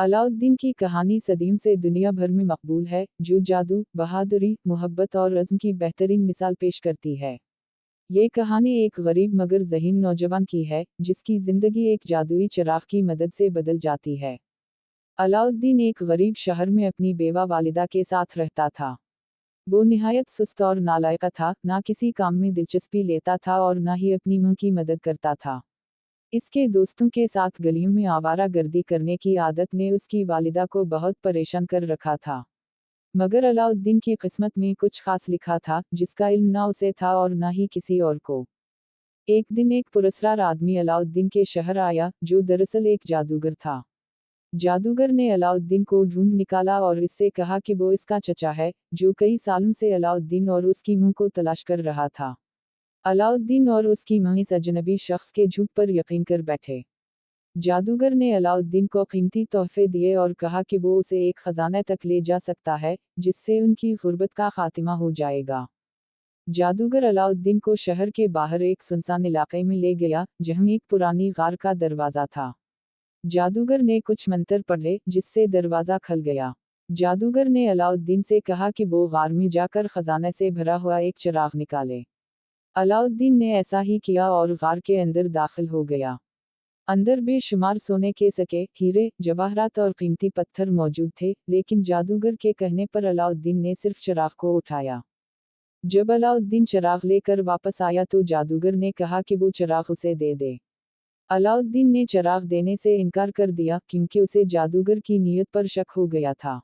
अलाउद्दीन की कहानी सदियों से दुनिया भर में मकबूल है, जो जादू, बहादुरी, मोहब्बत और रज़्म की बेहतरीन मिसाल पेश करती है। ये कहानी एक गरीब मगर ज़हीन नौजवान की है, जिसकी ज़िंदगी एक जादुई चिराग की मदद से बदल जाती है। अलाउद्दीन एक गरीब शहर में अपनी बेवा वालिदा के साथ रहता था। वो निहायत सुस्त और नालायक था, ना किसी काम में दिलचस्पी लेता था और ना ही अपनी मां की मदद करता था। इसके दोस्तों के साथ गलियों में आवारा गर्दी करने की आदत ने उसकी वालिदा को बहुत परेशान कर रखा था। मगर अलाउद्दीन की किस्मत में कुछ खास लिखा था, जिसका इल्म ना उसे था और ना ही किसी और को। एक दिन एक पुरस्कार आदमी अलाउद्दीन के शहर आया, जो दरअसल एक जादूगर था। जादूगर ने अलाउद्दीन को ढूंढ निकाला और इससे कहा कि वो इसका चचा है, जो कई सालों से अलाउद्दीन और उसकी मां को तलाश कर रहा था। अलाउद्दीन और उसकी मां इस अजनबी शख्स के झूठ पर यकीन कर बैठे। जादूगर ने अलाउद्दीन को कीमती तोहफे दिए और कहा कि वो उसे एक खजाने तक ले जा सकता है, जिससे उनकी गुर्बत का खात्मा हो जाएगा। जादूगर अलाउद्दीन को शहर के बाहर एक सुनसान इलाके में ले गया, जहां एक पुरानी गार का दरवाजा था। जादूगर ने कुछ मंत्र पढ़े, जिससे दरवाजा खुल गया। जादूगर ने अलाउद्दीन से कहा कि वो गार में जाकर खजाने से भरा हुआ एक चिराग निकाले। अलाउद्दीन ने ऐसा ही किया और गार के अंदर दाखिल हो गया। अंदर बेशुमार सोने के सिक्के, हीरे, जवाहरात और कीमती पत्थर मौजूद थे, लेकिन जादूगर के कहने पर अलाउद्दीन ने सिर्फ चिराग को उठाया। जब अलाउद्दीन चिराग लेकर वापस आया तो जादूगर ने कहा कि वो चिराग उसे दे दे। अलाउद्दीन ने चिराग देने से इनकार कर दिया, क्योंकि उसे जादूगर की नीयत पर शक हो गया था।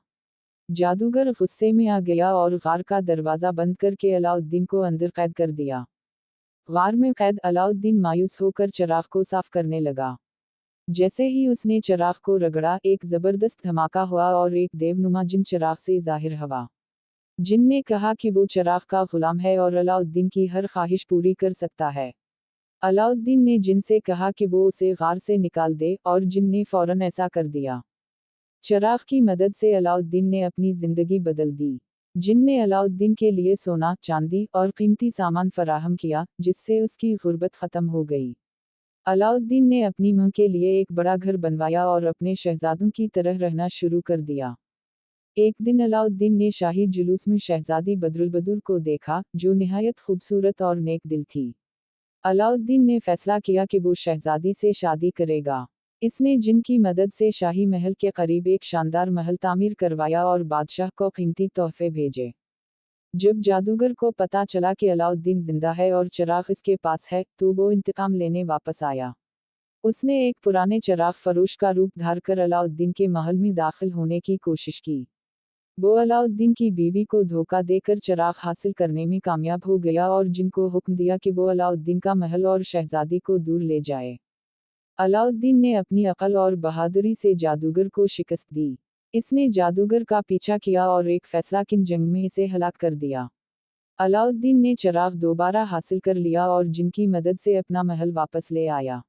जादूगर गुस्से में आ गया और गार का दरवाजा बंद करके अलाउद्दीन को अंदर कैद कर दिया। गार में कैद अलाउद्दीन मायूस होकर चिराग को साफ करने लगा। जैसे ही उसने चिराग को रगड़ा, एक जबरदस्त धमाका हुआ और एक देवनुमा जिन चिराग से जाहिर हुआ। जिन ने कहा कि वो चिराग का गुलाम है और अलाउद्दीन की हर ख्वाहिश पूरी कर सकता है। अलाउद्दीन ने जिन से कहा कि वो उसे गार से निकाल दे, और जिन ने फौरन ऐसा कर दिया। चिराग की मदद से अलाउद्दीन ने अपनी जिंदगी बदल दी। जिन ने अलाउद्दीन के लिए सोना, चांदी और कीमती सामान फराहम किया, जिससे उसकी गुर्बत खत्म हो गई। अलाउद्दीन ने अपनी मां के लिए एक बड़ा घर बनवाया और अपने शहजादों की तरह रहना शुरू कर दिया। एक दिन अलाउद्दीन ने शाही जुलूस में शहजादी बदरुलबदूर को देखा, जो निहायत खूबसूरत और नेक दिल थी। अलाउद्दीन ने फैसला किया कि वो शहजादी से शादी करेगा। इसने जिन की मदद से शाही महल के करीब एक शानदार महल तामीर करवाया और बादशाह को कीमती तोहफे भेजे। जब जादूगर को पता चला कि अलाउद्दीन जिंदा है और चिराग इसके पास है, तो वो इंतकाम लेने वापस आया। उसने एक पुराने चिराग फरोश का रूप धार कर अलाउद्दीन के महल में दाखिल होने की कोशिश की। वो अलाउद्दीन की बीवी को धोखा देकर चिराग हासिल करने में कामयाब हो गया और जिनको हुक्म दिया कि वो अलाउद्दीन का महल और शहजादी को दूर ले जाए। अलाउद्दीन ने अपनी अकल और बहादुरी से जादूगर को शिकस्त दी। इसने जादूगर का पीछा किया और एक फैसलाकुन जंग में इसे हलाक कर दिया। अलाउद्दीन ने चिराग दोबारा हासिल कर लिया और जिनकी मदद से अपना महल वापस ले आया।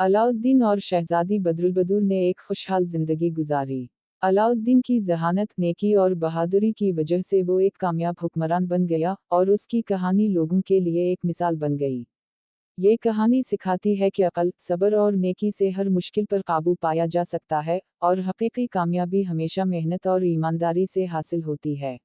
अलाउद्दीन और शहजादी बदरुलबदूर ने एक खुशहाल जिंदगी गुजारी। अलाउद्दीन की जहानत, नेकी और बहादुरी की वजह से वो एक कामयाब हुक्मरान बन गया, और उसकी कहानी लोगों के लिए एक मिसाल बन गई। ये कहानी सिखाती है कि अकल, सब्र और नेकी से हर मुश्किल पर काबू पाया जा सकता है, और हकीकी कामयाबी हमेशा मेहनत और ईमानदारी से हासिल होती है।